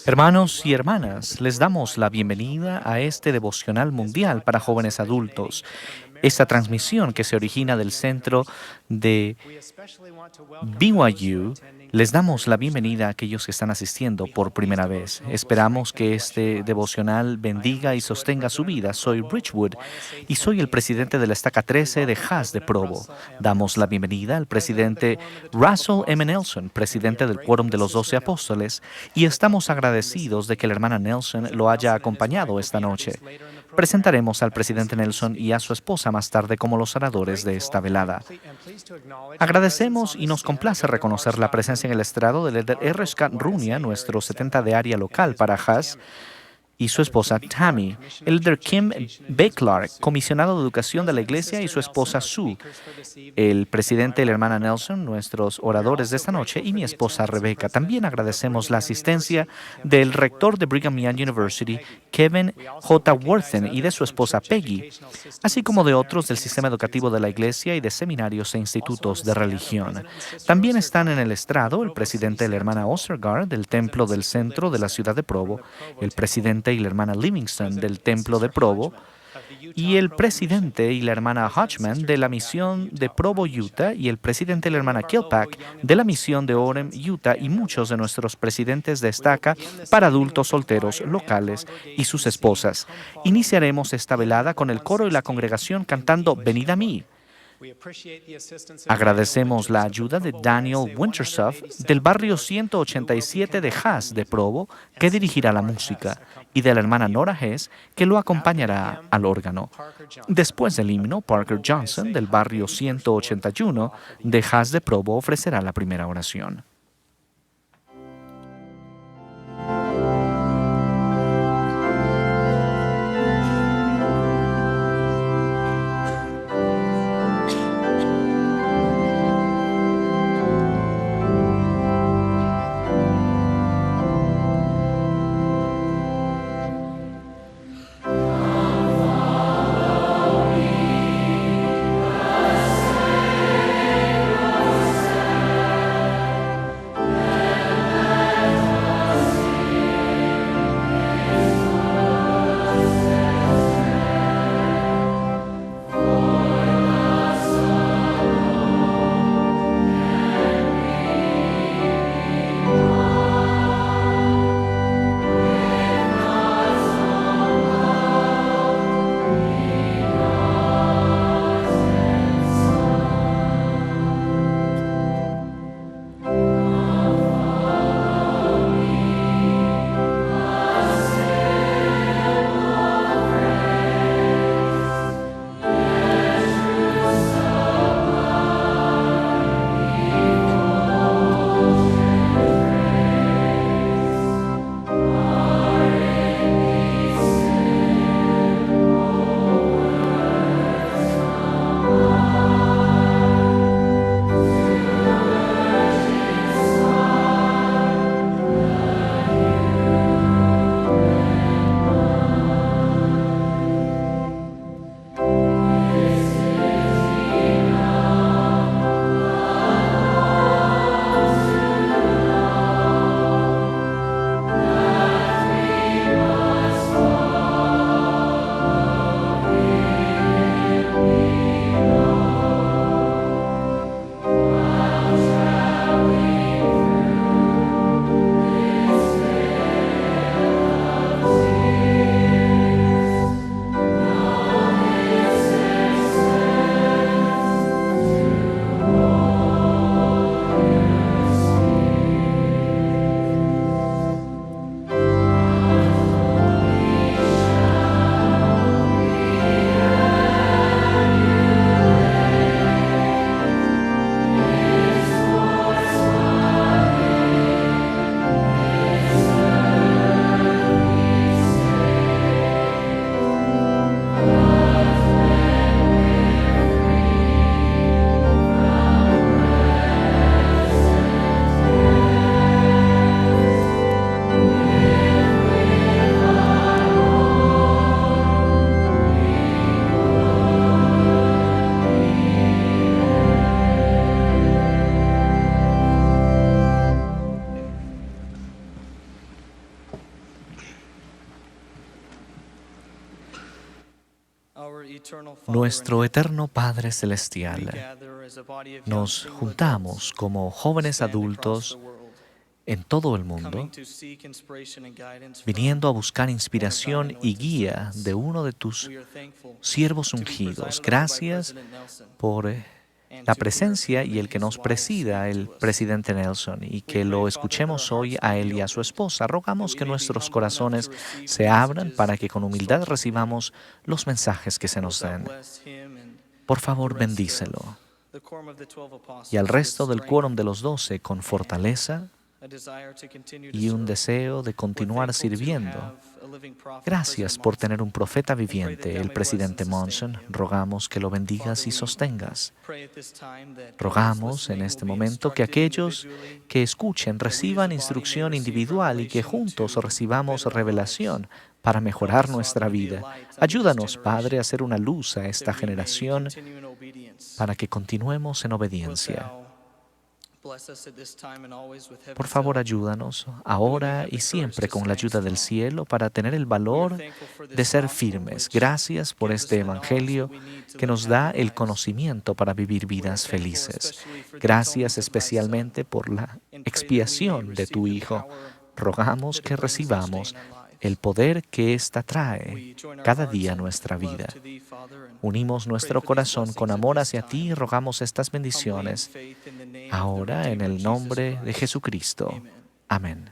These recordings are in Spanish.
Hermanos y hermanas, les damos la bienvenida a este devocional mundial para jóvenes adultos. Esta transmisión que se origina del centro de BYU, les damos la bienvenida a aquellos que están asistiendo por primera vez. Esperamos que este devocional bendiga y sostenga su vida. Soy Rich Wood y soy el presidente de la estaca 13 de Haas de Provo. Damos la bienvenida al presidente Russell M. Nelson, presidente del Quórum de los 12 Apóstoles, y estamos agradecidos de que la hermana Nelson lo haya acompañado esta noche. Presentaremos al presidente Nelson y a su esposa más tarde como los oradores de esta velada. Agradecemos y nos complace reconocer la presencia en el estrado del Elder R. Scott Runia, nuestro 70 de área local para Haas, y su esposa Tammy, el Elder Kim B. Clark, comisionado de educación de la iglesia, y su esposa Sue, el presidente y la hermana Nelson, nuestros oradores de esta noche, y mi esposa Rebecca. También agradecemos la asistencia del rector de Brigham Young University, Kevin J. Worthen, y de su esposa Peggy, así como de otros del sistema educativo de la iglesia y de seminarios e institutos de religión. También están en el estrado el presidente y la hermana Ostergaard del Templo del Centro de la ciudad de Provo, el presidente y la hermana Livingston del Templo de Provo, y el presidente y la hermana Hodgman de la misión de Provo, Utah, y el presidente y la hermana Kilpack de la misión de Orem, Utah, y muchos de nuestros presidentes de estaca para adultos solteros locales y sus esposas. Iniciaremos esta velada con el coro y la congregación cantando Venid a mí. Agradecemos la ayuda de Daniel Wintersoff del barrio 187 de Haas de Provo, que dirigirá la música, y de la hermana Nora Hess, que lo acompañará al órgano. Después del himno, Parker Johnson del barrio 181 de Haas de Provo ofrecerá la primera oración. Nuestro eterno Padre Celestial, nos juntamos como jóvenes adultos en todo el mundo, viniendo a buscar inspiración y guía de uno de tus siervos ungidos. Gracias por la presencia y el que nos presida el presidente Nelson, y que lo escuchemos hoy a él y a su esposa. Rogamos que nuestros corazones se abran para que con humildad recibamos los mensajes que se nos den. Por favor, bendícelo. Y al resto del quórum de los 12 con fortaleza y un deseo de continuar sirviendo. Gracias por tener un profeta viviente, el presidente Monson. Rogamos que lo bendigas y sostengas. Rogamos en este momento que aquellos que escuchen reciban instrucción individual y que juntos recibamos revelación para mejorar nuestra vida. Ayúdanos, Padre, a ser una luz a esta generación para que continuemos en obediencia. Por favor, ayúdanos ahora y siempre con la ayuda del cielo para tener el valor de ser firmes. Gracias por este Evangelio que nos da el conocimiento para vivir vidas felices. Gracias especialmente por la expiación de tu Hijo. Rogamos que recibamos el poder que ésta trae cada día a nuestra vida. Unimos nuestro corazón con amor hacia ti y rogamos estas bendiciones ahora en el nombre de Jesucristo. Amén.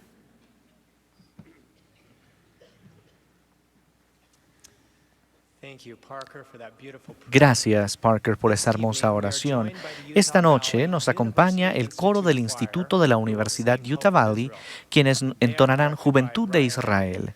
Gracias, Parker, por esa hermosa oración. Esta noche nos acompaña el coro del Instituto de la Universidad Utah Valley, quienes entonarán Juventud de Israel.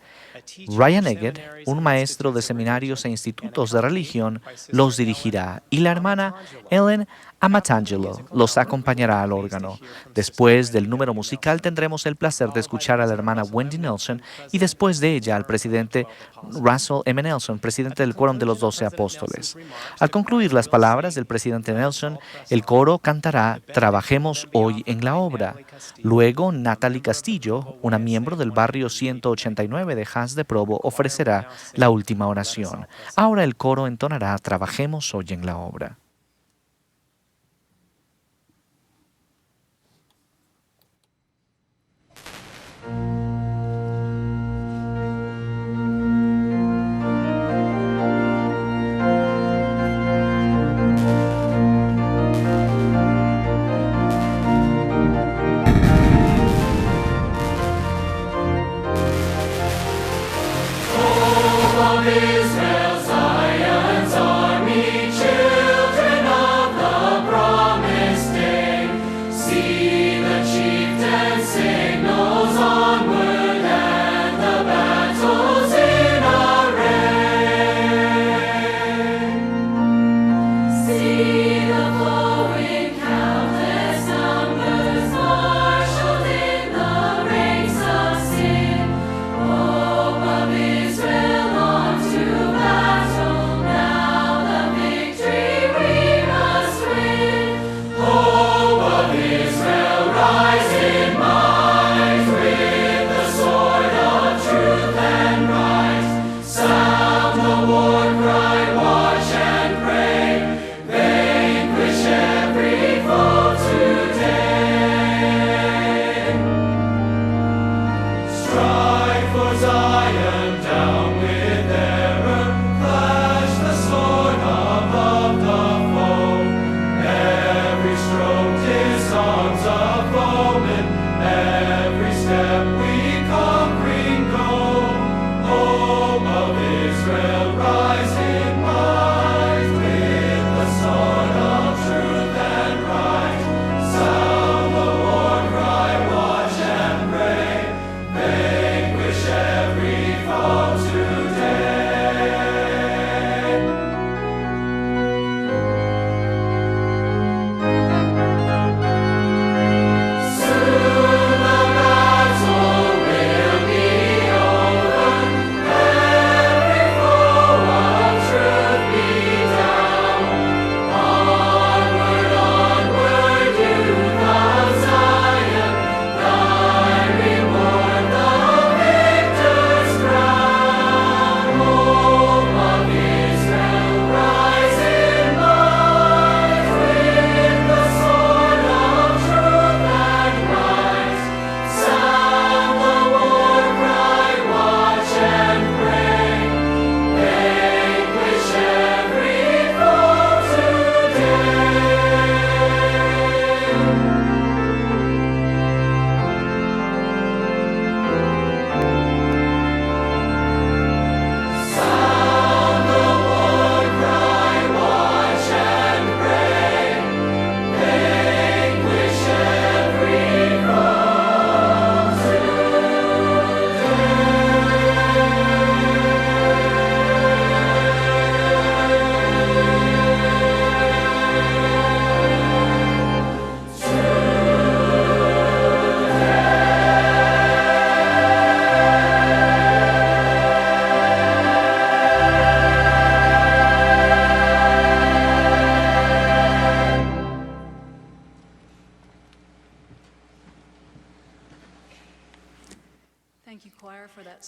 Ryan Eggett, un maestro de seminarios e institutos de religión, los dirigirá, y la hermana Ellen Amatangelo los acompañará al órgano. Después del número musical tendremos el placer de escuchar a la hermana Wendy Nelson y después de ella al presidente Russell M. Nelson, presidente del Quórum de los 12 Apóstoles. Al concluir las palabras del presidente Nelson, el coro cantará Trabajemos hoy en la obra. Luego, Natalie Castillo, una miembro del barrio 189 de Haas de Provo, ofrecerá la última oración. Ahora el coro entonará Trabajemos hoy en la obra. Israel, Zion's army, children.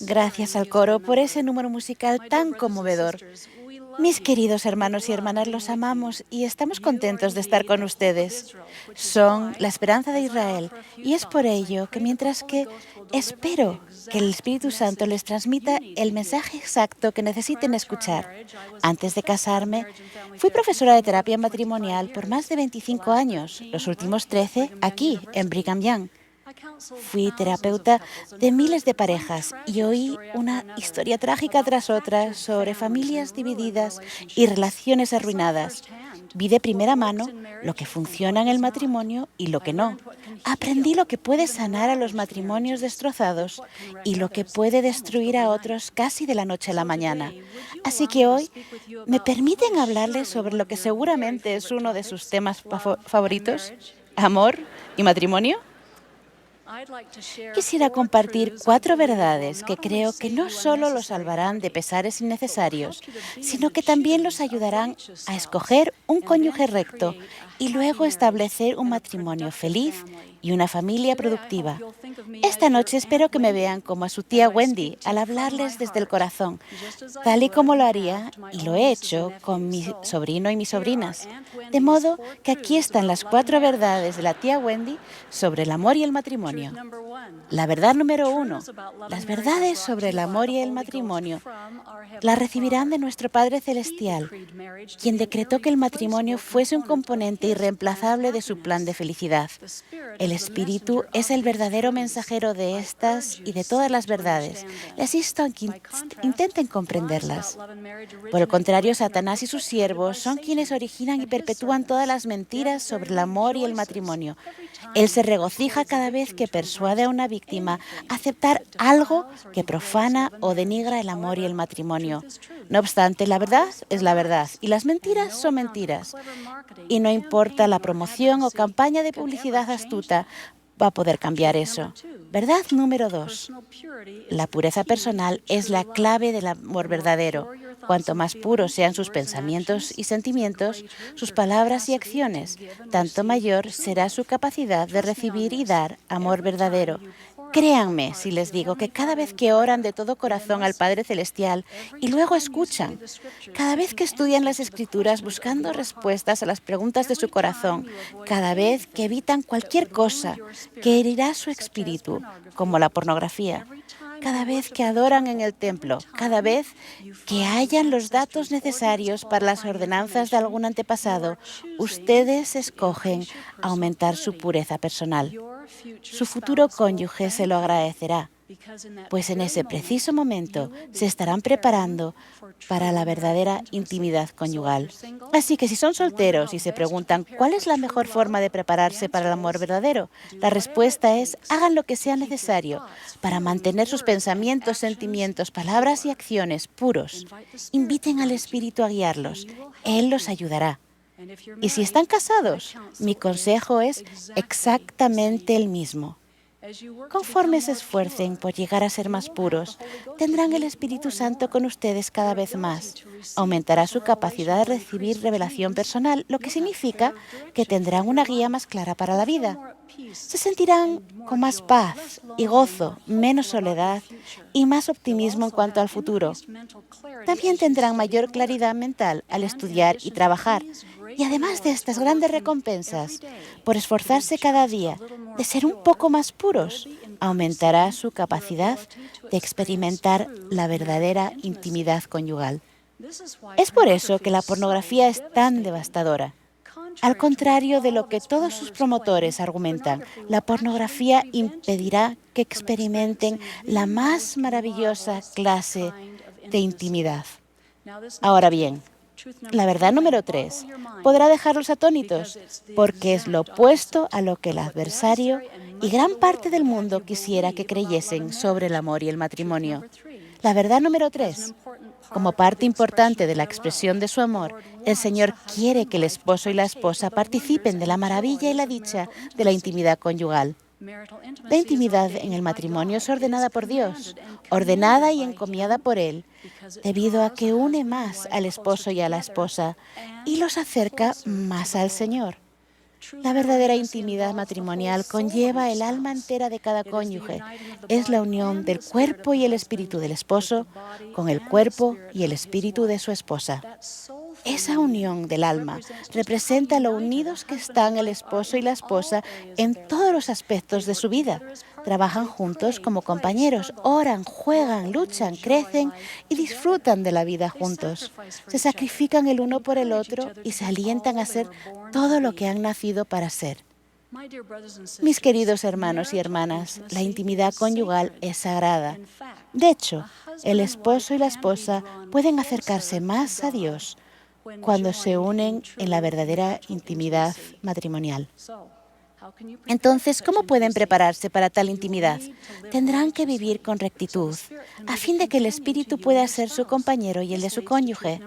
Gracias al coro por ese número musical tan conmovedor. Mis queridos hermanos y hermanas, los amamos y estamos contentos de estar con ustedes. Son la esperanza de Israel y es por ello que mientras que espero que el Espíritu Santo les transmita el mensaje exacto que necesiten escuchar. Antes de casarme, fui profesora de terapia matrimonial por más de 25 años, los últimos 13 aquí en Brigham Young. Fui terapeuta de miles de parejas y oí una historia trágica tras otra sobre familias divididas y relaciones arruinadas. Vi de primera mano lo que funciona en el matrimonio y lo que no. Aprendí lo que puede sanar a los matrimonios destrozados y lo que puede destruir a otros casi de la noche a la mañana. Así que hoy, ¿me permiten hablarles sobre lo que seguramente es uno de sus temas favoritos? ¿Amor y matrimonio? Quisiera compartir 4 verdades que creo que no solo los salvarán de pesares innecesarios, sino que también los ayudarán a escoger un cónyuge recto y luego establecer un matrimonio feliz y una familia productiva. Esta noche espero que me vean como a su tía Wendy al hablarles desde el corazón, tal y como lo haría y lo he hecho con mi sobrino y mis sobrinas. De modo que aquí están las 4 verdades de la tía Wendy sobre el amor y el matrimonio. La verdad número 1. Las verdades sobre el amor y el matrimonio las recibirán de nuestro Padre Celestial, quien decretó que el matrimonio fuese un componente irreemplazable de su plan de felicidad. El Espíritu es el verdadero mensajero de estas y de todas las verdades. Les insto a que intenten comprenderlas. Por el contrario, Satanás y sus siervos son quienes originan y perpetúan todas las mentiras sobre el amor y el matrimonio. Él se regocija cada vez que persuade a una víctima a aceptar algo que profana o denigra el amor y el matrimonio. No obstante, la verdad es la verdad y las mentiras son mentiras. Y no importa la promoción o campaña de publicidad astuta, va a poder cambiar eso. Verdad número 2. La pureza personal es la clave del amor verdadero. Cuanto más puros sean sus pensamientos y sentimientos, sus palabras y acciones, tanto mayor será su capacidad de recibir y dar amor verdadero. Créanme si les digo que cada vez que oran de todo corazón al Padre Celestial y luego escuchan, cada vez que estudian las Escrituras buscando respuestas a las preguntas de su corazón, cada vez que evitan cualquier cosa que herirá su espíritu, como la pornografía, cada vez que adoran en el templo, cada vez que hayan los datos necesarios para las ordenanzas de algún antepasado, ustedes escogen aumentar su pureza personal. Su futuro cónyuge se lo agradecerá, pues en ese preciso momento se estarán preparando para la verdadera intimidad conyugal. Así que si son solteros y se preguntan cuál es la mejor forma de prepararse para el amor verdadero, la respuesta es: hagan lo que sea necesario para mantener sus pensamientos, sentimientos, palabras y acciones puros. Inviten al Espíritu a guiarlos. Él los ayudará. Y si están casados, mi consejo es exactamente el mismo. Conforme se esfuercen por llegar a ser más puros, tendrán el Espíritu Santo con ustedes cada vez más. Aumentará su capacidad de recibir revelación personal, lo que significa que tendrán una guía más clara para la vida. Se sentirán con más paz y gozo, menos soledad y más optimismo en cuanto al futuro. También tendrán mayor claridad mental al estudiar y trabajar. Y además de estas grandes recompensas, por esforzarse cada día de ser un poco más puros, aumentará su capacidad de experimentar la verdadera intimidad conyugal. Es por eso que la pornografía es tan devastadora. Al contrario de lo que todos sus promotores argumentan, la pornografía impedirá que experimenten la más maravillosa clase de intimidad. Ahora bien, la verdad número 3 podrá dejarlos atónitos, porque es lo opuesto a lo que el adversario y gran parte del mundo quisiera que creyesen sobre el amor y el matrimonio. La verdad número 3. Como parte importante de la expresión de su amor, el Señor quiere que el esposo y la esposa participen de la maravilla y la dicha de la intimidad conyugal. La intimidad en el matrimonio es ordenada por Dios, ordenada y encomiada por Él, debido a que une más al esposo y a la esposa y los acerca más al Señor. La verdadera intimidad matrimonial conlleva el alma entera de cada cónyuge. Es la unión del cuerpo y el espíritu del esposo con el cuerpo y el espíritu de su esposa. Esa unión del alma representa lo unidos que están el esposo y la esposa en todos los aspectos de su vida. Trabajan juntos como compañeros, oran, juegan, luchan, crecen y disfrutan de la vida juntos. Se sacrifican el uno por el otro y se alientan a ser todo lo que han nacido para ser. Mis queridos hermanos y hermanas, la intimidad conyugal es sagrada. De hecho, el esposo y la esposa pueden acercarse más a Dios cuando se unen en la verdadera intimidad matrimonial. Entonces, ¿cómo pueden prepararse para tal intimidad? Tendrán que vivir con rectitud, a fin de que el Espíritu pueda ser su compañero y el de su cónyuge.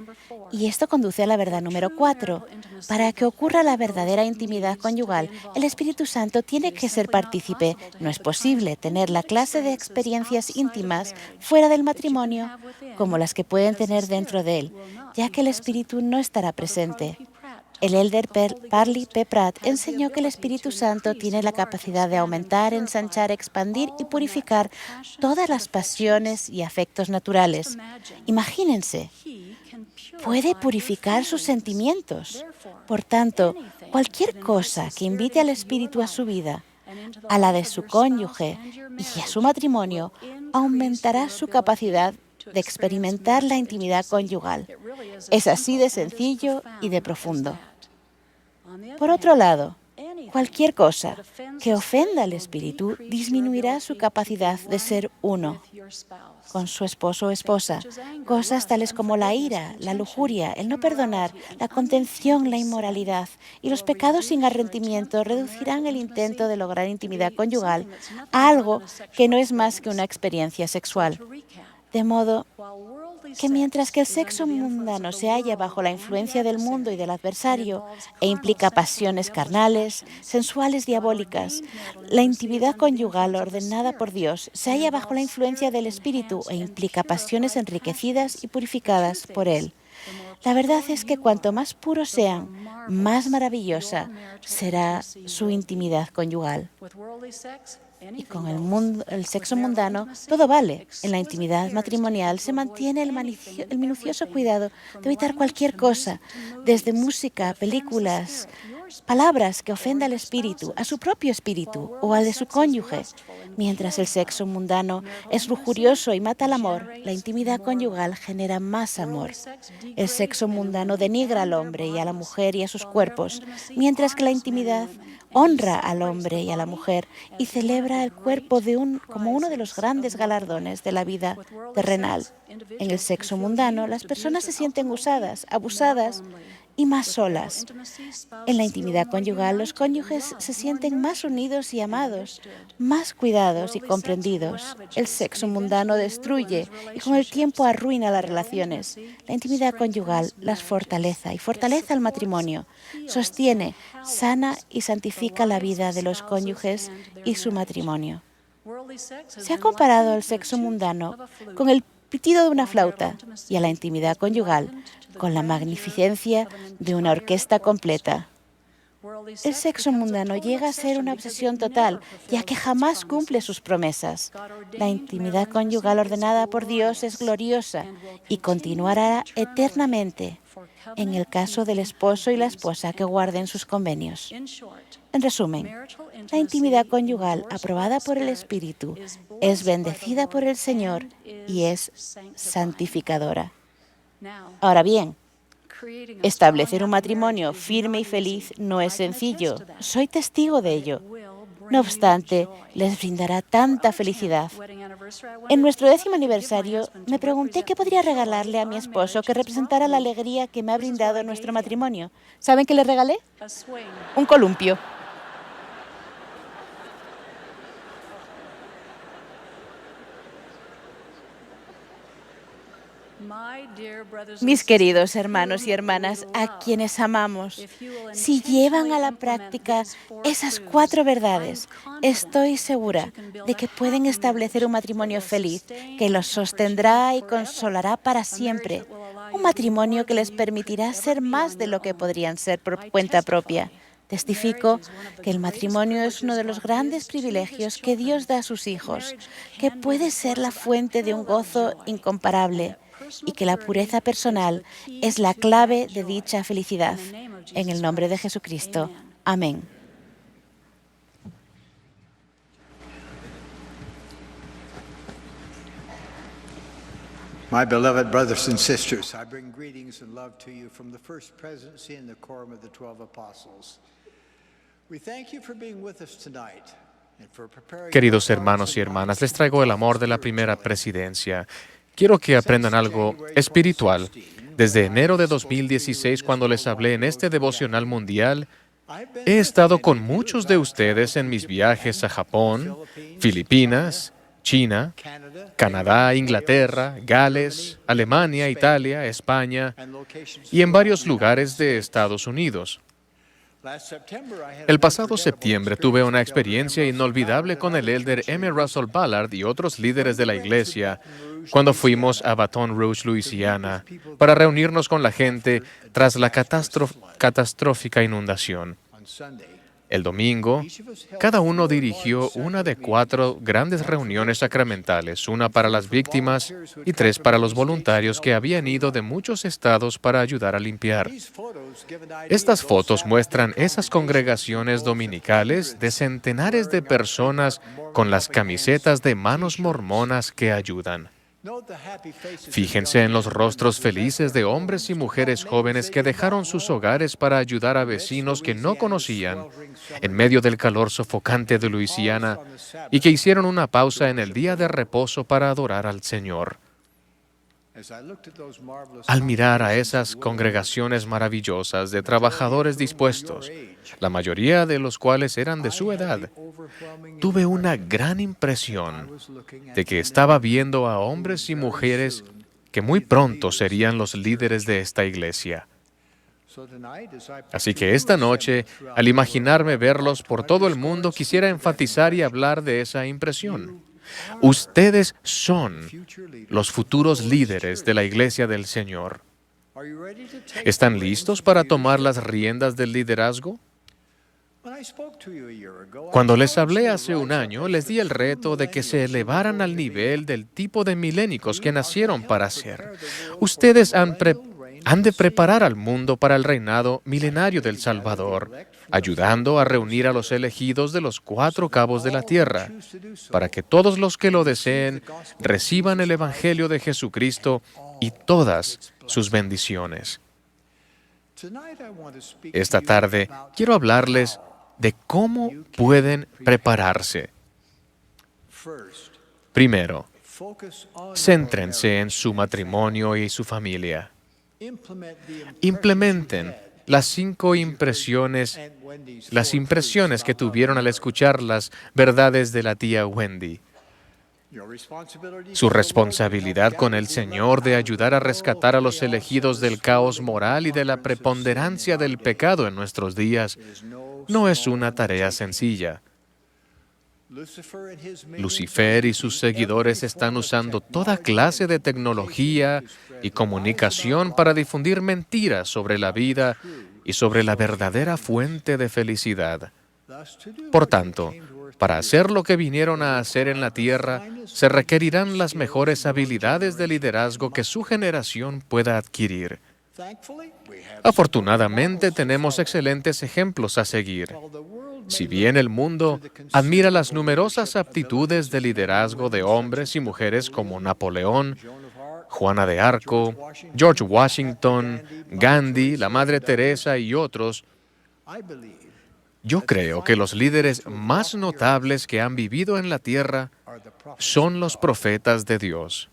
Y esto conduce a la verdad número 4. Para que ocurra la verdadera intimidad conyugal, el Espíritu Santo tiene que ser partícipe. No es posible tener la clase de experiencias íntimas fuera del matrimonio como las que pueden tener dentro de él, ya que el Espíritu no estará presente. El elder Parley P. Pratt enseñó que el Espíritu Santo tiene la capacidad de aumentar, ensanchar, expandir y purificar todas las pasiones y afectos naturales. Imagínense, puede purificar sus sentimientos. Por tanto, cualquier cosa que invite al Espíritu a su vida, a la de su cónyuge y a su matrimonio, aumentará su capacidad de experimentar la intimidad conyugal. Es así de sencillo y de profundo. Por otro lado, cualquier cosa que ofenda al Espíritu disminuirá su capacidad de ser uno con su esposo o esposa. Cosas tales como la ira, la lujuria, el no perdonar, la contención, la inmoralidad y los pecados sin arrepentimiento reducirán el intento de lograr intimidad conyugal a algo que no es más que una experiencia sexual. De modo que mientras que el sexo mundano se halla bajo la influencia del mundo y del adversario e implica pasiones carnales, sensuales, diabólicas, la intimidad conyugal ordenada por Dios se halla bajo la influencia del Espíritu e implica pasiones enriquecidas y purificadas por Él. La verdad es que cuanto más puros sean, más maravillosa será su intimidad conyugal. Y con el sexo mundano, todo vale. En la intimidad matrimonial se mantiene el minucioso cuidado de evitar cualquier cosa, desde música, películas, palabras que ofenda al espíritu, a su propio espíritu o al de su cónyuge. Mientras el sexo mundano es lujurioso y mata el amor, la intimidad conyugal genera más amor. El sexo mundano denigra al hombre y a la mujer y a sus cuerpos, mientras que la intimidad honra al hombre y a la mujer y celebra el cuerpo como uno de los grandes galardones de la vida terrenal. En el sexo mundano, las personas se sienten usadas, abusadas y más solas. En la intimidad conyugal, los cónyuges se sienten más unidos y amados, más cuidados y comprendidos. El sexo mundano destruye y con el tiempo arruina las relaciones. La intimidad conyugal las fortalece y fortalece al matrimonio, sostiene, sana y santifica la vida de los cónyuges y su matrimonio. Se ha comparado el sexo mundano con el pitido de una flauta y a la intimidad conyugal con la magnificencia de una orquesta completa. El sexo mundano llega a ser una obsesión total, ya que jamás cumple sus promesas. La intimidad conyugal ordenada por Dios es gloriosa y continuará eternamente en el caso del esposo y la esposa que guarden sus convenios. En resumen, la intimidad conyugal aprobada por el Espíritu es bendecida por el Señor y es santificadora. Ahora bien, establecer un matrimonio firme y feliz no es sencillo. Soy testigo de ello. No obstante, les brindará tanta felicidad. En nuestro 10º aniversario, me pregunté qué podría regalarle a mi esposo que representara la alegría que me ha brindado nuestro matrimonio. ¿Saben qué le regalé? Un columpio. Mis queridos hermanos y hermanas, a quienes amamos, si llevan a la práctica esas 4 verdades, estoy segura de que pueden establecer un matrimonio feliz que los sostendrá y consolará para siempre. Un matrimonio que les permitirá ser más de lo que podrían ser por cuenta propia. Testifico que el matrimonio es uno de los grandes privilegios que Dios da a sus hijos, que puede ser la fuente de un gozo incomparable y que la pureza personal es la clave de dicha felicidad. En el nombre de Jesucristo. Amén. My beloved brothers and sisters, I bring greetings and love to you from the First Presidency and the Quorum of the 12 Apostles. We thank you for being with us tonight. Queridos hermanos y hermanas, les traigo el amor de la primera presidencia. Quiero que aprendan algo espiritual. Desde enero de 2016, cuando les hablé en este devocional mundial, he estado con muchos de ustedes en mis viajes a Japón, Filipinas, China, Canadá, Inglaterra, Gales, Alemania, Italia, España y en varios lugares de Estados Unidos. El pasado septiembre tuve una experiencia inolvidable con el elder M. Russell Ballard y otros líderes de la iglesia cuando fuimos a Baton Rouge, Luisiana, para reunirnos con la gente tras la catastrófica inundación. El domingo, cada uno dirigió una de 4 grandes reuniones sacramentales, una para las víctimas y 3 para los voluntarios que habían ido de muchos estados para ayudar a limpiar. Estas fotos muestran esas congregaciones dominicales de centenares de personas con las camisetas de manos mormonas que ayudan. Fíjense en los rostros felices de hombres y mujeres jóvenes que dejaron sus hogares para ayudar a vecinos que no conocían en medio del calor sofocante de Luisiana y que hicieron una pausa en el día de reposo para adorar al Señor. Al mirar a esas congregaciones maravillosas de trabajadores dispuestos, la mayoría de los cuales eran de su edad, tuve una gran impresión de que estaba viendo a hombres y mujeres que muy pronto serían los líderes de esta iglesia. Así que esta noche, al imaginarme verlos por todo el mundo, quisiera enfatizar y hablar de esa impresión. Ustedes son los futuros líderes de la Iglesia del Señor. ¿Están listos para tomar las riendas del liderazgo? Cuando les hablé hace un año, les di el reto de que se elevaran al nivel del tipo de milénicos que nacieron para ser. Ustedes han de preparar al mundo para el reinado milenario del Salvador, ayudando a reunir a los elegidos de los 4 cabos de la tierra, para que todos los que lo deseen reciban el Evangelio de Jesucristo y todas sus bendiciones. Esta tarde quiero hablarles de cómo pueden prepararse. Primero, céntrense en su matrimonio y su familia. Implementen las impresiones que tuvieron al escuchar las verdades de la tía Wendy. Su responsabilidad con el Señor de ayudar a rescatar a los elegidos del caos moral y de la preponderancia del pecado en nuestros días no es una tarea sencilla. Lucifer y sus seguidores están usando toda clase de tecnología y comunicación para difundir mentiras sobre la vida y sobre la verdadera fuente de felicidad. Por tanto, para hacer lo que vinieron a hacer en la tierra, se requerirán las mejores habilidades de liderazgo que su generación pueda adquirir. Afortunadamente, tenemos excelentes ejemplos a seguir. Si bien el mundo admira las numerosas aptitudes de liderazgo de hombres y mujeres como Napoleón, Juana de Arco, George Washington, Gandhi, la Madre Teresa y otros, yo creo que los líderes más notables que han vivido en la tierra son los profetas de Dios.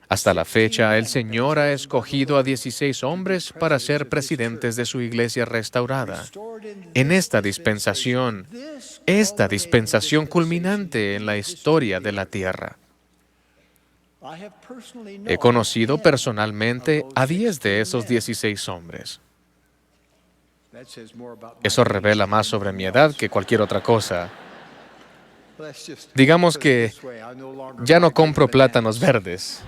Hasta la fecha, el Señor ha escogido a 16 hombres para ser presidentes de su iglesia restaurada. En esta dispensación culminante en la historia de la tierra. He conocido personalmente a 10 de esos 16 hombres. Eso revela más sobre mi edad que cualquier otra cosa. Digamos que ya no compro plátanos verdes.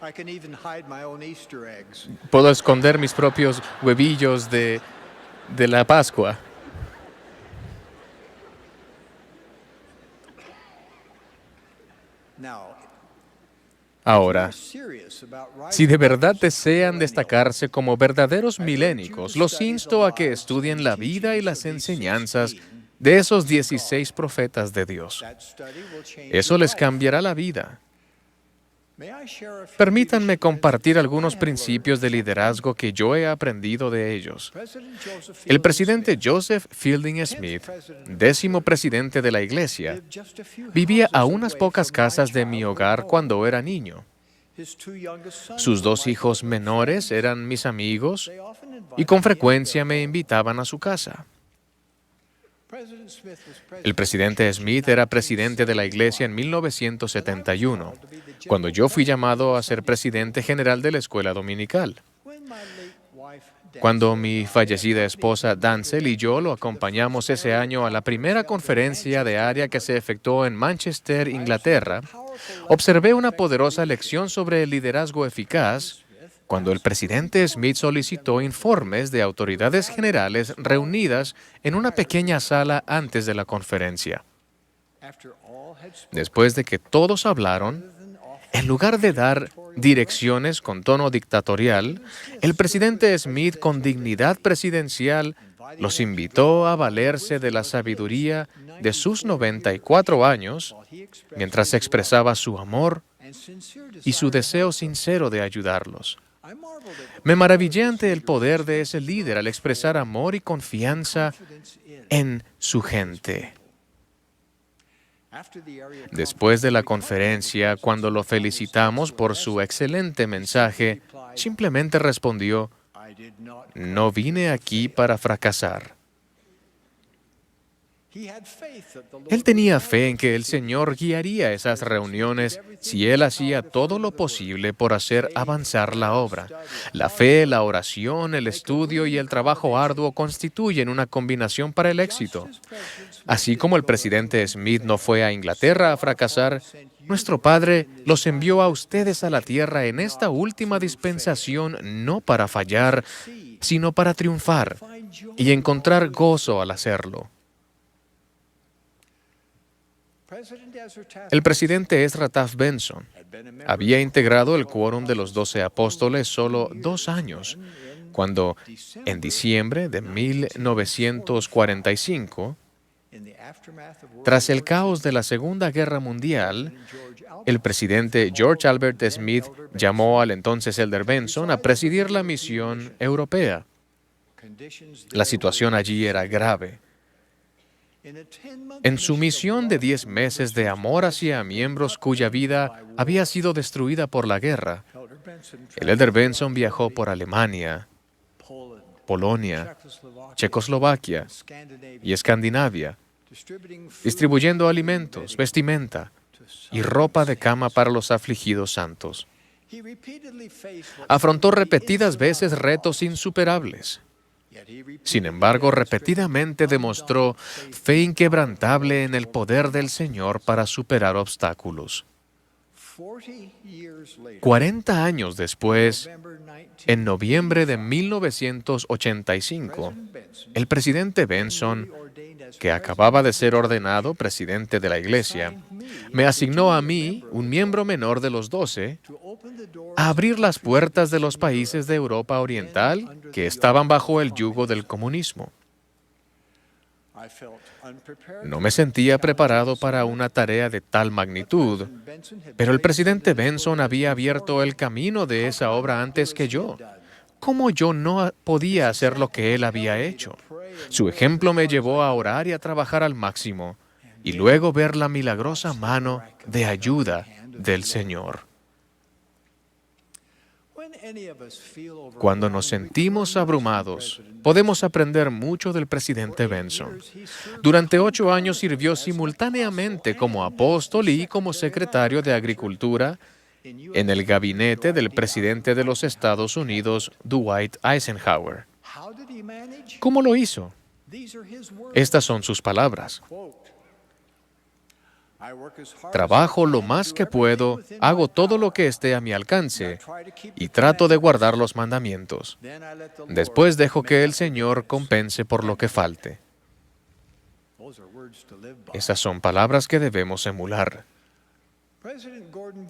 I can even hide my own Easter eggs. Puedo esconder mis propios huevillos de la Pascua. Now, Ahora, serious about si de verdad desean destacarse como verdaderos milénicos, los insto a que estudien la vida y las enseñanzas de esos 16 profetas de Dios. that study will change Eso your les life. cambiará la vida. May I share a few Permítanme leadership compartir principles algunos I have principios de learned. liderazgo que yo he aprendido de ellos. President Joseph El Fielding presidente Smith Joseph Fielding Smith, 10º presidente de la Iglesia, lived just a few vivía a houses unas away pocas from my casas de mi childhood hogar home. cuando era niño. His two youngest sons Sus were dos my hijos favorite menores friends. eran mis amigos They often invited y con me into frecuencia their me home. invitaban a su casa. President Smith was president El presidente of the Smith church in era presidente de la iglesia en 1971, cuando yo fui llamado a ser presidente general de la escuela dominical. When my late wife, Cuando Dancer, mi and I fallecida accompanied esposa him Dancel y yo lo acompañamos ese año a la primera conferencia de área que se efectuó en Manchester, Inglaterra, observé una poderosa lección sobre el liderazgo eficaz cuando el presidente Smith solicitó informes de autoridades generales reunidas en una pequeña sala antes de la conferencia. after all had spoken, Después de que todos hablaron, en lugar de dar direcciones con tono dictatorial, el presidente Smith, con dignidad presidencial, los invitó a valerse de la sabiduría de sus 94 años he expressed mientras expresaba su amor and sincere y su desire. deseo sincero de ayudarlos. I marveled at the Me maravillé ante el poder de ese líder al expresar amor y confianza confidence in. en su gente. After the area Después de la conferencia, cuando lo felicitamos por su excelente mensaje, simplemente respondió, I did not. no vine aquí para fracasar. He had faith that the Lord Él tenía fe en que el Señor guiaría esas reuniones si él hacía todo lo posible por hacer avanzar la obra. La fe, la oración, el estudio y el trabajo arduo constituyen una combinación para el éxito. Así como el presidente Smith no fue a Inglaterra a fracasar, nuestro Padre los envió a ustedes a la tierra en esta última dispensación no para fallar, sino para triunfar y encontrar gozo al hacerlo. President Ezra Taft El presidente Ezra Taft Benson had been a member había integrado el quórum de los 12 apóstoles solo 2 años, cuando en diciembre de 1945, in the aftermath of World tras el War caos de la Segunda Guerra Mundial, II, George Albert el presidente George Albert Smith llamó al entonces Elder Benson a presidir la misión europea. conditions La situación allí era grave. in a 10-month En su mission misión de 10 meses de amor hacia miembros cuya vida había sido destruida por la guerra, Elder Benson el Elder Benson viajó por Alemania, Poland, Polonia, Czechoslovakia, Checoslovaquia Scandinavia, y Escandinavia, distributing food distribuyendo alimentos, vestimenta y ropa de cama para los afligidos santos. He repeatedly faced what Afrontó seemed to be repetidas veces insurmountable retos insuperables. Yet he repeatedly Sin embargo, demonstrated repetidamente demostró fe inquebrantable en el poder del Señor para superar obstáculos. 40 years later, 40 años después, November 19, en noviembre de 1985, President Benson, el presidente Benson, newly ordained as que acababa de ser ordenado presidente de la iglesia, me asignó a mí, un miembro menor de los 12, to open the doors a abrir las puertas de los países de Europa Oriental que estaban bajo el yugo del comunismo. I felt unprepared No me sentía preparado para una tarea de tal magnitud, pero el presidente Benson había abierto el camino de esa obra antes que yo. ¿Cómo yo no podía hacer lo que él había hecho? Su ejemplo me llevó a orar y a trabajar al máximo, y luego ver la milagrosa mano de ayuda del Señor. Cuando nos sentimos abrumados, podemos aprender mucho del presidente Benson. Durante 8 años sirvió simultáneamente como apóstol y como secretario de Agricultura en el gabinete del presidente de los Estados Unidos, Dwight Eisenhower. ¿Cómo lo hizo? Estas son sus palabras. Trabajo lo más que puedo, hago todo lo que esté a mi alcance y trato de guardar los mandamientos. Después dejo que el Señor compense por lo que falte. Esas son palabras que debemos emular.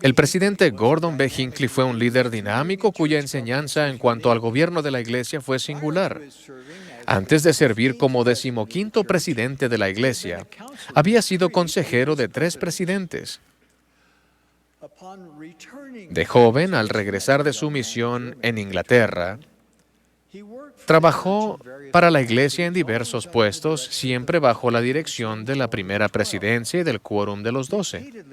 El presidente Gordon B. Hinckley fue un líder dinámico cuya enseñanza en cuanto al gobierno de la Iglesia fue singular. Antes de servir como 15º presidente de la Iglesia, había sido consejero de 3 presidentes. De joven, al regresar de su misión en Inglaterra, trabajó para la Iglesia en diversos puestos, siempre bajo la dirección de la primera presidencia y del quórum de los 12.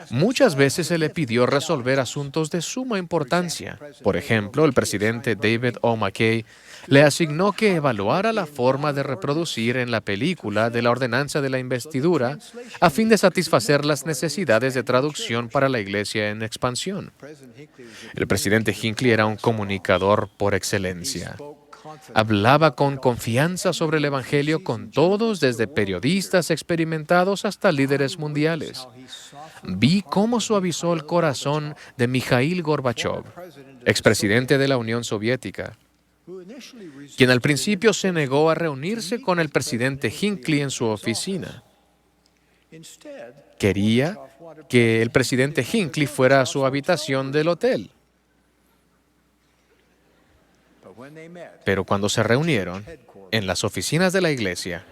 Muchas veces se le pidió resolver asuntos de suma importancia. Por ejemplo, el presidente David O. McKay le asignó que evaluara la forma de reproducir en la película de la ordenanza de la investidura a fin de satisfacer las necesidades de traducción para la Iglesia en expansión. El presidente Hinckley era un comunicador por excelencia. Hablaba con confianza sobre el Evangelio con todos, desde periodistas experimentados hasta líderes mundiales. Vi cómo suavizó el corazón de Mikhail Gorbachev, expresidente de la Unión Soviética, quien al principio se negó a reunirse con el presidente Hinckley en su oficina. Quería que el presidente Hinckley fuera a su habitación del hotel. Pero cuando se reunieron en las oficinas de la iglesia,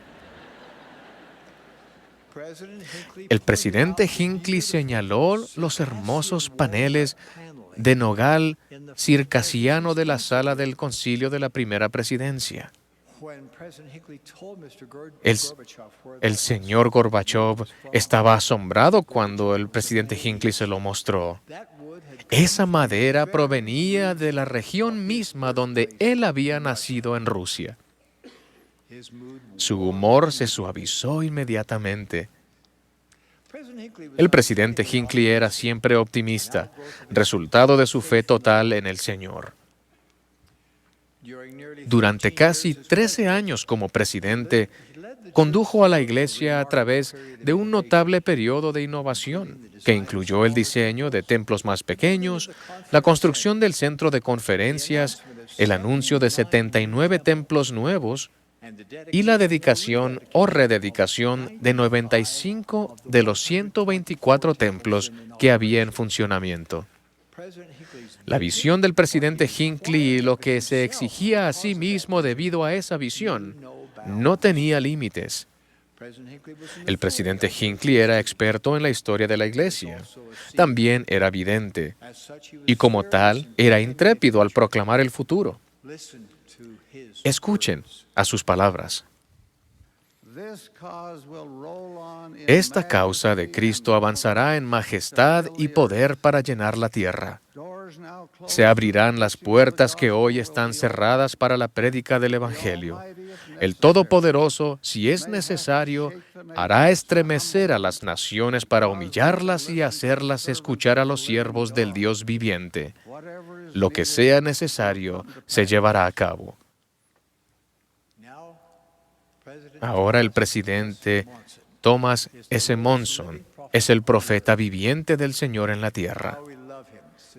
el presidente Hinckley señaló los hermosos paneles de nogal circasiano de la sala del concilio de la primera presidencia. El señor Gorbachev estaba asombrado cuando el presidente Hinckley se lo mostró. Esa madera provenía de la región misma donde él había nacido en Rusia. Su humor se suavizó inmediatamente. El presidente Hinckley era siempre optimista, resultado de su fe total en el Señor. Durante casi 13 años como presidente, condujo a la Iglesia a través de un notable periodo de innovación, que incluyó el diseño de templos más pequeños, la construcción del centro de conferencias, el anuncio de 79 templos nuevos y la dedicación o rededicación de 95 de los 124 templos que había en funcionamiento. La visión del presidente Hinckley y lo que se exigía a sí mismo debido a esa visión no tenía límites. El presidente Hinckley era experto en la historia de la Iglesia. También era vidente y como tal era intrépido al proclamar el futuro. Escuchen a sus palabras. Esta causa de Cristo avanzará en majestad y poder para llenar la tierra. Se abrirán las puertas que hoy están cerradas para la prédica del Evangelio. El Todopoderoso, si es necesario, hará estremecer a las naciones para humillarlas y hacerlas escuchar a los siervos del Dios viviente. Lo que sea necesario se llevará a cabo. Ahora el presidente Thomas S. Monson es el profeta viviente del Señor en la tierra.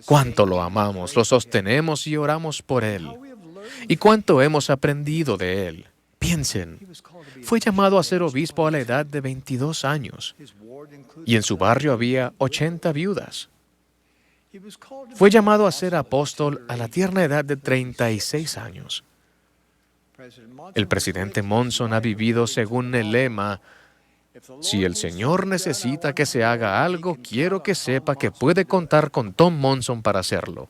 Cuánto lo amamos, lo sostenemos y oramos por él. Y cuánto hemos aprendido de él. Piensen, fue llamado a ser obispo a la edad de 22 años y en su barrio había 80 viudas. Fue llamado a ser apóstol a la tierna edad de 36 años. El presidente Monson ha vivido según el lema: si el Señor necesita que se haga algo, quiero que sepa que puede contar con Tom Monson para hacerlo.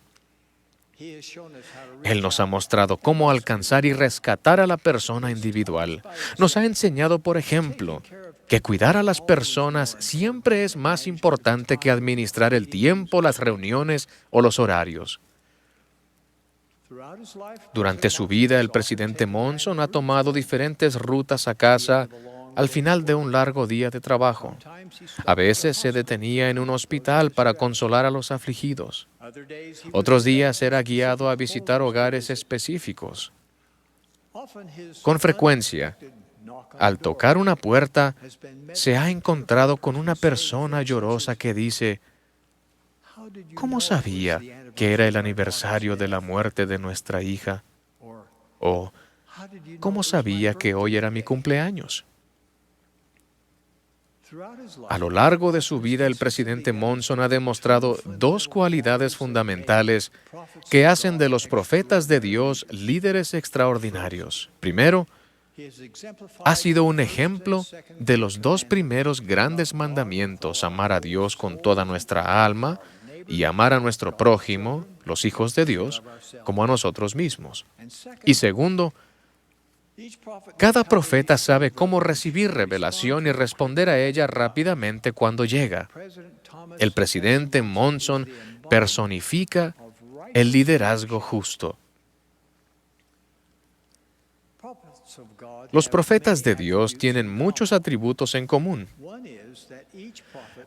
Él nos ha mostrado cómo alcanzar y rescatar a la persona individual. Nos ha enseñado, por ejemplo, que cuidar a las personas siempre es más importante que administrar el tiempo, las reuniones o los horarios. Durante su vida, el presidente Monson ha tomado diferentes rutas a casa al final de un largo día de trabajo. A veces se detenía en un hospital para consolar a los afligidos. Otros días era guiado a visitar hogares específicos. Con frecuencia, Al tocar una puerta, se ha encontrado con una persona llorosa que dice, ¿cómo sabía que era el aniversario de la muerte de nuestra hija? O, ¿cómo sabía que hoy era mi cumpleaños? A lo largo de su vida, el presidente Monson ha demostrado dos cualidades fundamentales que hacen de los profetas de Dios líderes extraordinarios. Primero, ha sido un ejemplo de los dos primeros grandes mandamientos, amar a Dios con toda nuestra alma y amar a nuestro prójimo, los hijos de Dios, como a nosotros mismos. Y segundo, cada profeta sabe cómo recibir revelación y responder a ella rápidamente cuando llega. El presidente Monson personifica el liderazgo justo. Los profetas de Dios tienen muchos atributos en común.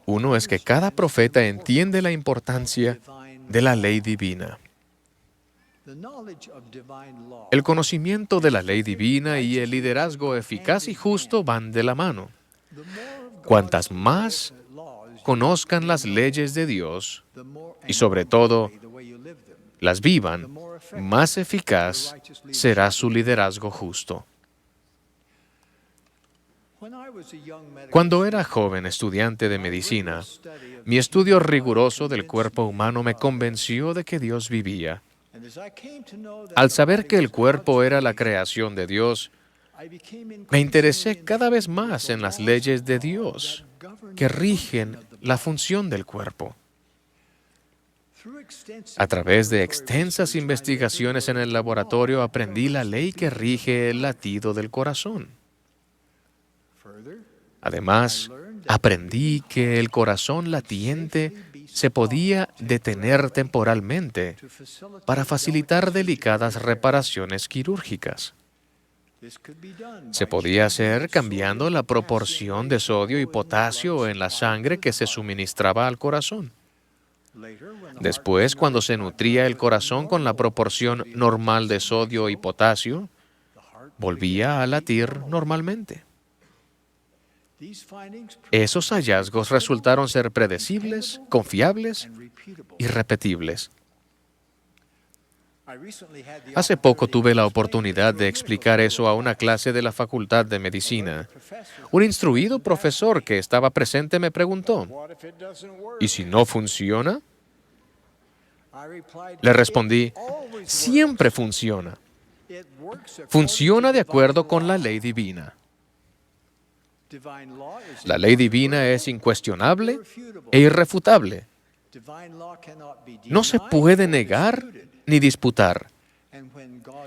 Uno es que cada profeta entiende la importancia de la ley divina. El conocimiento de la ley divina y el liderazgo eficaz y justo van de la mano. Cuantas más conozcan las leyes de Dios y sobre todo las vivan, más eficaz será su liderazgo justo. Cuando era joven estudiante de medicina, mi estudio riguroso del cuerpo humano me convenció de que Dios vivía. Al saber que el cuerpo era la creación de Dios, me interesé cada vez más en las leyes de Dios que rigen la función del cuerpo. A través de extensas investigaciones en el laboratorio aprendí la ley que rige el latido del corazón. Además, aprendí que el corazón latiente se podía detener temporalmente para facilitar delicadas reparaciones quirúrgicas. Se podía hacer cambiando la proporción de sodio y potasio en la sangre que se suministraba al corazón. Después, cuando se nutría el corazón con la proporción normal de sodio y potasio, volvía a latir normalmente. Esos hallazgos resultaron ser predecibles, confiables y repetibles. Hace poco tuve la oportunidad de explicar eso a una clase de la Facultad de Medicina. Un instruido profesor que estaba presente me preguntó, ¿y si no funciona? Le respondí, siempre funciona. Funciona de acuerdo con la ley divina. La ley divina es incuestionable e irrefutable. No se puede negar ni disputar.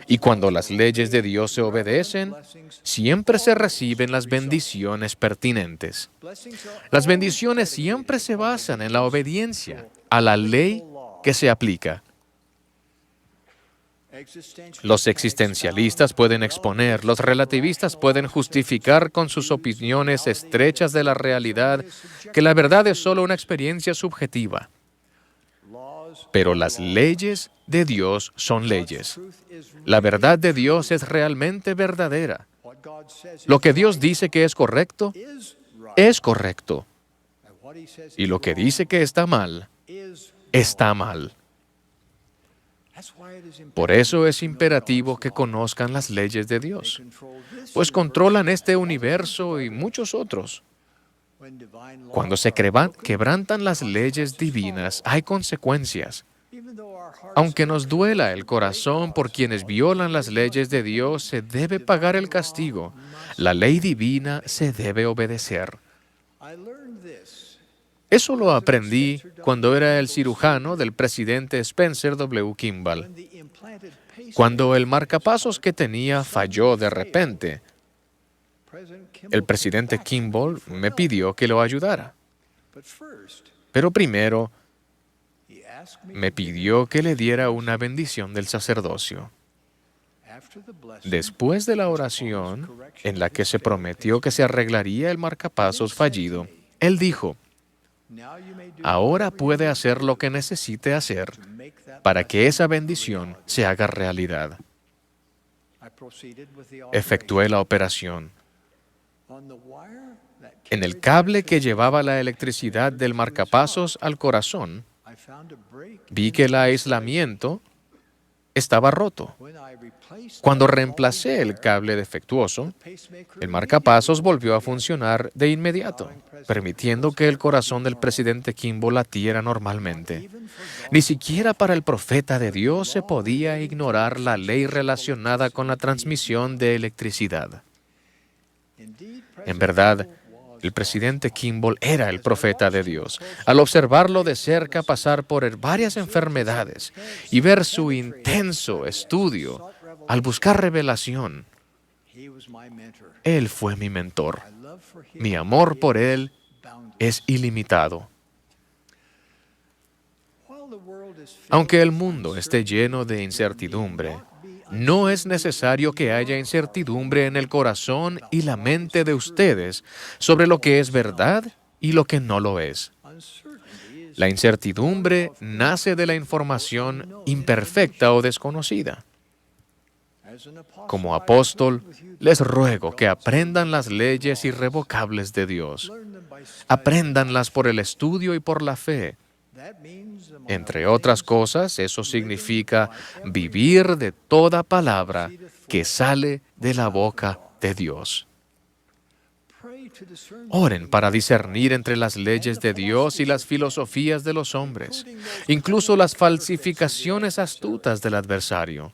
Y cuando las leyes de Dios se obedecen, siempre se reciben las bendiciones pertinentes. Las bendiciones siempre se basan en la obediencia a la ley que se aplica. Los existencialistas pueden exponer, los relativistas pueden justificar con sus opiniones estrechas de la realidad que la verdad es solo una experiencia subjetiva. Pero las leyes de Dios son leyes. La verdad de Dios es realmente verdadera. Lo que Dios dice que es correcto, es correcto. Y lo que dice que está mal, está mal. Por eso es imperativo que conozcan las leyes de Dios, pues controlan este universo y muchos otros. Cuando se quebrantan las leyes divinas, hay consecuencias. Aunque nos duela el corazón por quienes violan las leyes de Dios, se debe pagar el castigo. La ley divina se debe obedecer. Eso lo aprendí cuando era el cirujano del presidente Spencer W. Kimball. Cuando el marcapasos que tenía falló de repente, el presidente Kimball me pidió que lo ayudara. Pero primero, me pidió que le diera una bendición del sacerdocio. Después de la oración, en la que se prometió que se arreglaría el marcapasos fallido, él dijo, ahora puede hacer lo que necesite hacer para que esa bendición se haga realidad. Efectué la operación. En el cable que llevaba la electricidad del marcapasos al corazón, vi que el aislamiento estaba roto. Cuando reemplacé el cable defectuoso, el marcapasos volvió a funcionar de inmediato, permitiendo que el corazón del presidente Kimball latiera normalmente. Ni siquiera para el profeta de Dios se podía ignorar la ley relacionada con la transmisión de electricidad. En verdad, el presidente Kimball era el profeta de Dios. Al observarlo de cerca pasar por varias enfermedades y ver su intenso estudio, al buscar revelación, él fue mi mentor. Mi amor por él es ilimitado. Aunque el mundo esté lleno de incertidumbre, no es necesario que haya incertidumbre en el corazón y la mente de ustedes sobre lo que es verdad y lo que no lo es. La incertidumbre nace de la información imperfecta o desconocida. Como apóstol, les ruego que aprendan las leyes irrevocables de Dios. Apréndanlas por el estudio y por la fe. Entre otras cosas, eso significa vivir de toda palabra que sale de la boca de Dios. Oren para discernir entre las leyes de Dios y las filosofías de los hombres, incluso las falsificaciones astutas del adversario.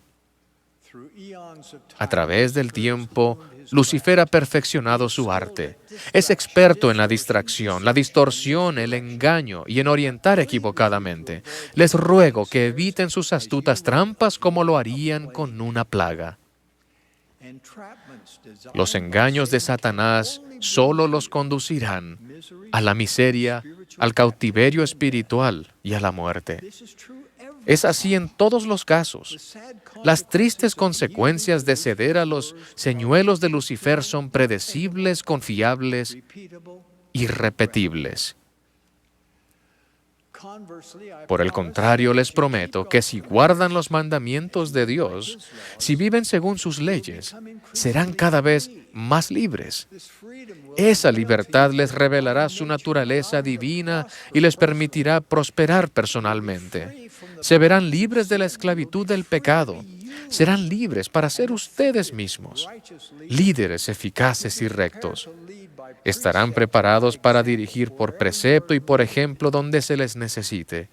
A través del tiempo, Lucifer ha perfeccionado su arte. Es experto en la distracción, la distorsión, el engaño y en orientar equivocadamente. Les ruego que eviten sus astutas trampas como lo harían con una plaga. Los engaños de Satanás solo los conducirán a la miseria, al cautiverio espiritual y a la muerte. Es así en todos los casos. Las tristes consecuencias de ceder a los señuelos de Lucifer son predecibles, confiables y repetibles. Por el contrario, les prometo que si guardan los mandamientos de Dios, si viven según sus leyes, serán cada vez más libres. Esa libertad les revelará su naturaleza divina y les permitirá prosperar personalmente. Se verán libres de la esclavitud del pecado. Serán libres para ser ustedes mismos, líderes eficaces y rectos. Estarán preparados para dirigir por precepto y por ejemplo donde se les necesite.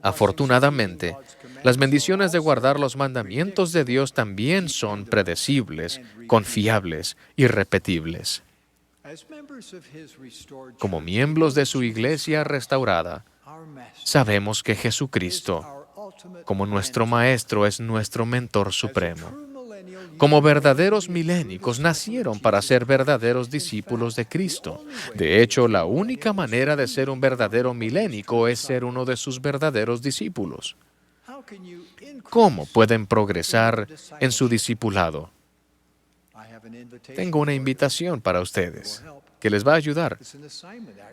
Afortunadamente, las bendiciones de guardar los mandamientos de Dios también son predecibles, confiables y repetibles. Como miembros de su iglesia restaurada, sabemos que Jesucristo, como nuestro Maestro, es nuestro mentor supremo. Como verdaderos milénicos, nacieron para ser verdaderos discípulos de Cristo. De hecho, la única manera de ser un verdadero milénico es ser uno de sus verdaderos discípulos. ¿Cómo pueden progresar en su discipulado? Tengo una invitación para ustedes que les va a ayudar.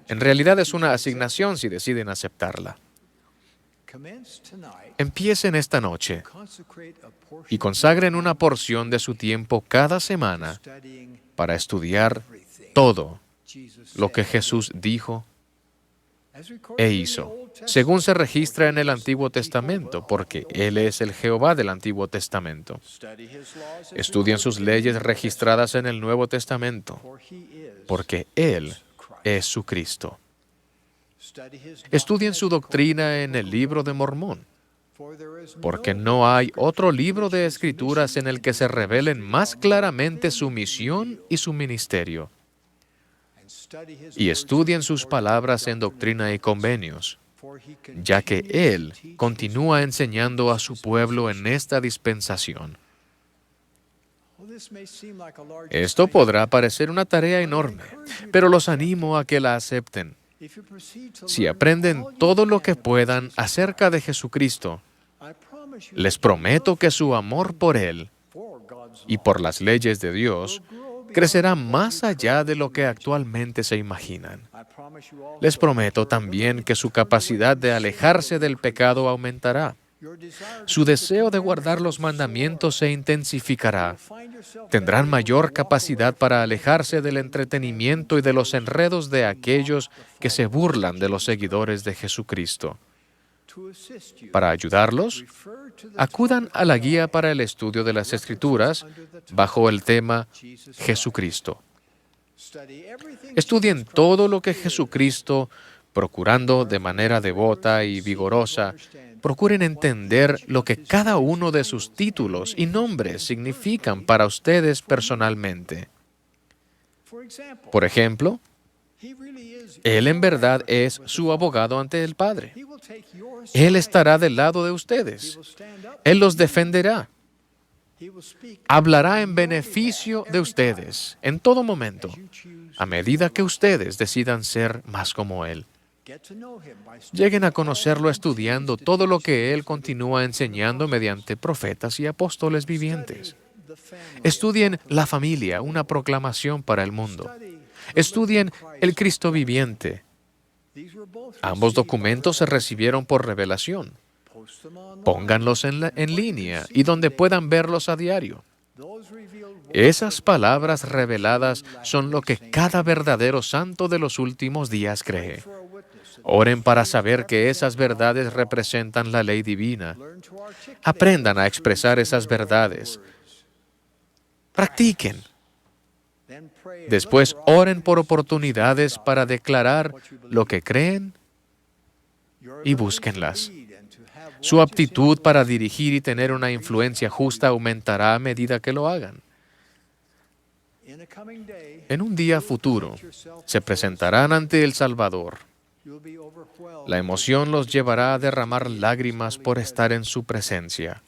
En realidad es una asignación si deciden aceptarla. Empiecen esta noche y consagren una porción de su tiempo cada semana para estudiar todo lo que Jesús dijo e hizo, según se registra en el Antiguo Testamento, porque Él es el Jehová del Antiguo Testamento. Estudien sus leyes registradas en el Nuevo Testamento, porque Él es su Cristo. Estudien su doctrina en el Libro de Mormón, porque no hay otro libro de Escrituras en el que se revelen más claramente su misión y su ministerio. Y estudien sus palabras en Doctrina y Convenios, ya que Él continúa enseñando a su pueblo en esta dispensación. Esto podrá parecer una tarea enorme, pero los animo a que la acepten. Si aprenden todo lo que puedan acerca de Jesucristo, les prometo que su amor por Él y por las leyes de Dios crecerá más allá de lo que actualmente se imaginan. Les prometo también que su capacidad de alejarse del pecado aumentará. Su deseo de guardar los mandamientos se intensificará. Tendrán mayor capacidad para alejarse del entretenimiento y de los enredos de aquellos que se burlan de los seguidores de Jesucristo. Para ayudarlos, acudan a la guía para el estudio de las Escrituras bajo el tema Jesucristo. Estudien todo lo que Jesucristo, procurando de manera devota y vigorosa, procuren entender lo que cada uno de sus títulos y nombres significan para ustedes personalmente. Por ejemplo, Él en verdad es su abogado ante el Padre. Él estará del lado de ustedes. Él los defenderá. Hablará en beneficio de ustedes en todo momento, a medida que ustedes decidan ser más como Él. Lleguen a conocerlo estudiando todo lo que Él continúa enseñando mediante profetas y apóstoles vivientes. Estudien la familia, una proclamación para el mundo. Estudien el Cristo viviente. Ambos documentos se recibieron por revelación. Pónganlos en línea y donde puedan verlos a diario. Esas palabras reveladas son lo que cada verdadero santo de los últimos días cree. Oren para saber que esas verdades representan la ley divina. Aprendan a expresar esas verdades. Practiquen. Después oren por oportunidades para declarar lo que creen y búsquenlas. Su aptitud para dirigir y tener una influencia justa aumentará a medida que lo hagan. En un día futuro, se presentarán ante el Salvador. La emoción los llevará a derramar lágrimas por estar en su presencia.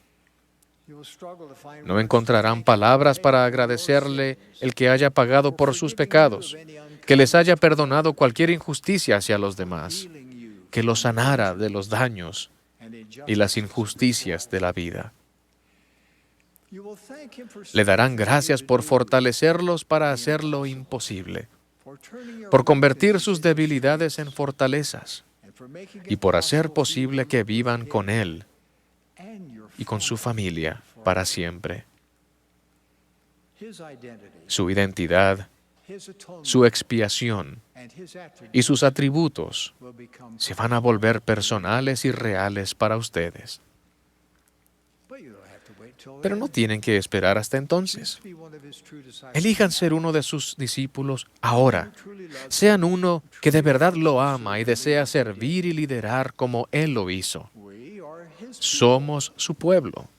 No encontrarán palabras para agradecerle el que haya pagado por sus pecados, que les haya perdonado cualquier injusticia hacia los demás, que los sanara de los daños y las injusticias de la vida. Le darán gracias por fortalecerlos para hacer lo imposible, por convertir sus debilidades en fortalezas y por hacer posible que vivan con Él y con su familia para siempre. Su identidad, su expiación y sus atributos se van a volver personales y reales para ustedes. Pero no tienen que esperar hasta entonces. Elijan ser uno de sus discípulos ahora. Sean uno que de verdad lo ama y desea servir y liderar como Él lo hizo. Somos su pueblo.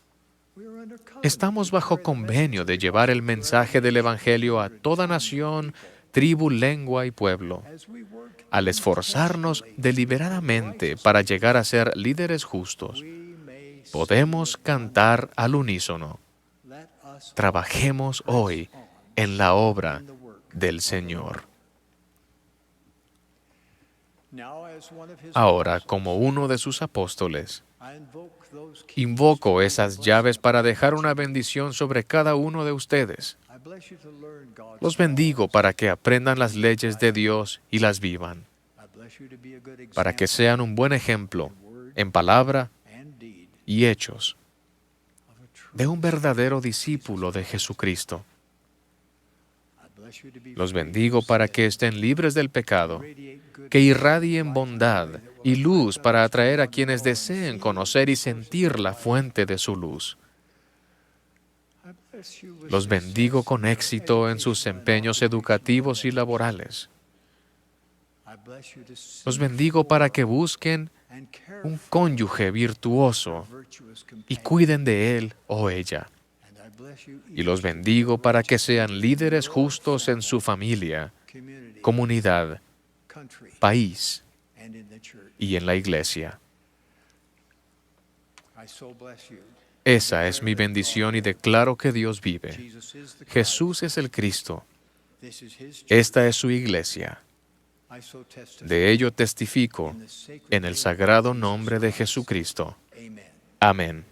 Estamos bajo convenio de llevar el mensaje del Evangelio a toda nación, tribu, lengua y pueblo. Al esforzarnos deliberadamente para llegar a ser líderes justos, podemos cantar al unísono. Trabajemos hoy en la obra del Señor. Ahora, como uno de sus apóstoles, invoco esas llaves para dejar una bendición sobre cada uno de ustedes. Los bendigo para que aprendan las leyes de Dios y las vivan, para que sean un buen ejemplo en palabra y hechos de un verdadero discípulo de Jesucristo. Los bendigo para que estén libres del pecado, que irradien bondad y luz para atraer a quienes deseen conocer y sentir la fuente de su luz. Los bendigo con éxito en sus empeños educativos y laborales. Los bendigo para que busquen un cónyuge virtuoso y cuiden de él o ella. Y los bendigo para que sean líderes justos en su familia, comunidad, país y en la iglesia. Esa es mi bendición y declaro que Dios vive. Jesús es el Cristo. Esta es su iglesia. De ello testifico en el sagrado nombre de Jesucristo. Amén.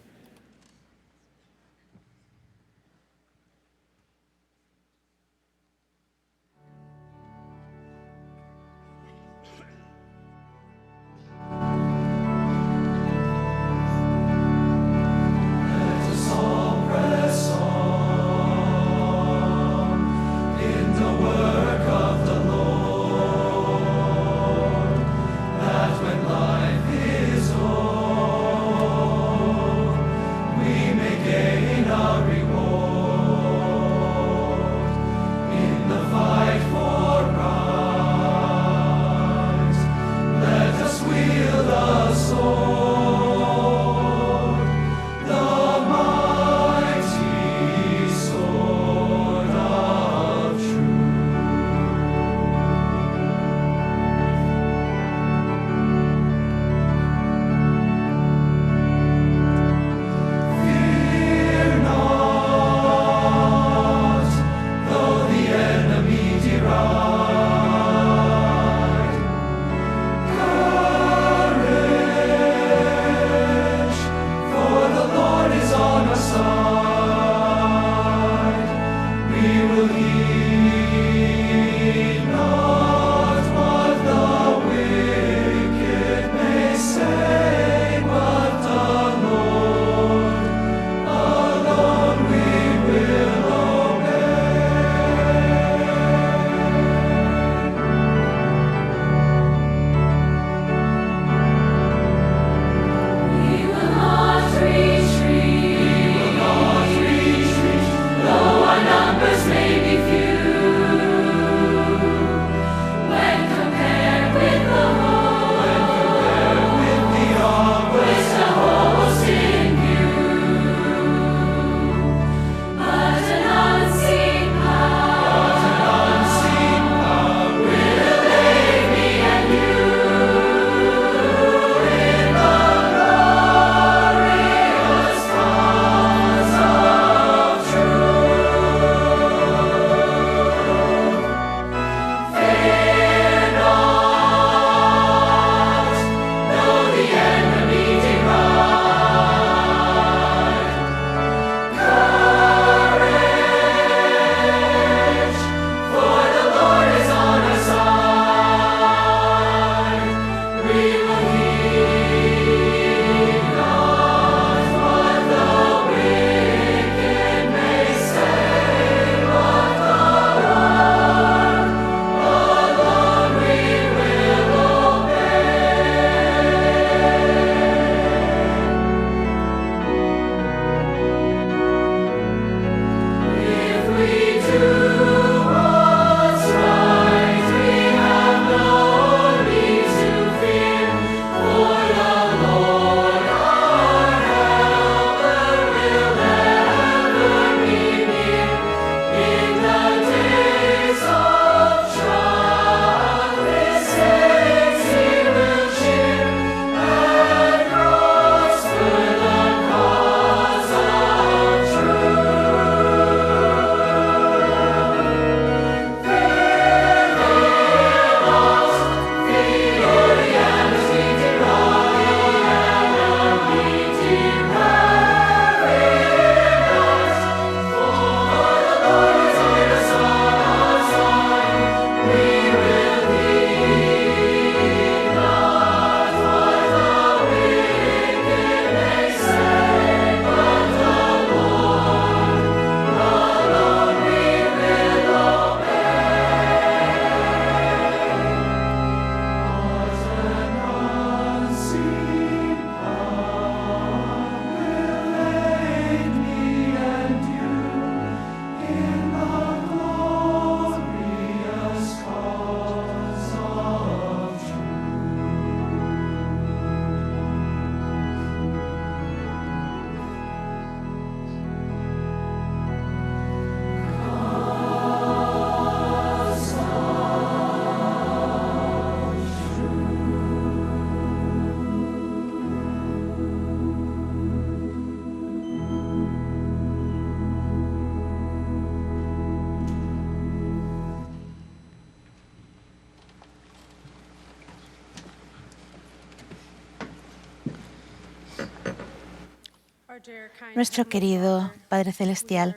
Nuestro querido Padre Celestial,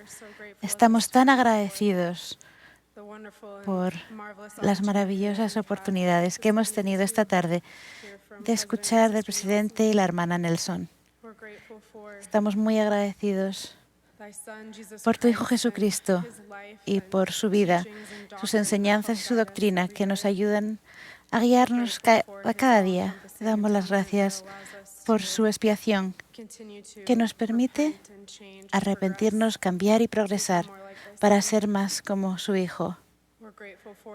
estamos tan agradecidos por las maravillosas oportunidades que hemos tenido esta tarde de escuchar del presidente y la hermana Nelson. Estamos muy agradecidos por tu Hijo Jesucristo y por su vida, sus enseñanzas y su doctrina que nos ayudan a guiarnos cada día. Te damos las gracias por su expiación que nos permite arrepentirnos, cambiar y progresar para ser más como su Hijo.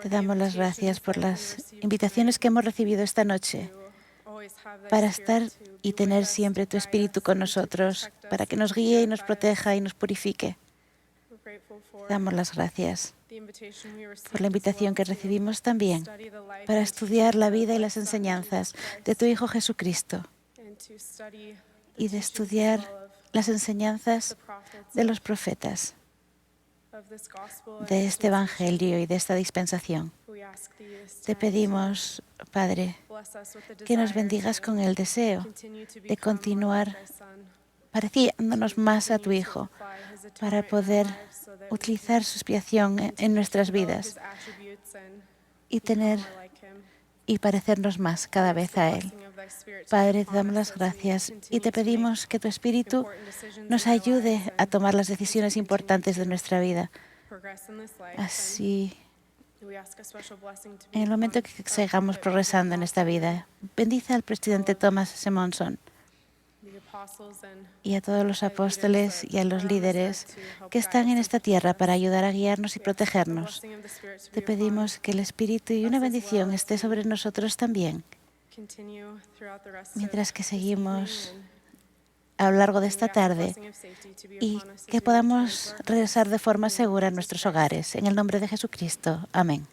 Te damos las gracias por las invitaciones que hemos recibido esta noche para estar y tener siempre tu Espíritu con nosotros, para que nos guíe y nos proteja y nos purifique. Te damos las gracias por la invitación que recibimos también para estudiar la vida y las enseñanzas de tu Hijo Jesucristo y de estudiar las enseñanzas de los profetas de este Evangelio y de esta dispensación. Te pedimos, Padre, que nos bendigas con el deseo de continuar pareciéndonos más a tu Hijo para poder utilizar su expiación en nuestras vidas y parecernos más cada vez a Él. Padre, te damos las gracias y te pedimos que tu Espíritu nos ayude a tomar las decisiones importantes de nuestra vida. Así, en el momento que sigamos progresando en esta vida, bendice al presidente Thomas S. Monson y a todos los apóstoles y a los líderes que están en esta tierra para ayudar a guiarnos y protegernos. Te pedimos que el Espíritu y una bendición esté sobre nosotros también, mientras que seguimos a lo largo de esta tarde y que podamos regresar de forma segura a nuestros hogares. En el nombre de Jesucristo. Amén.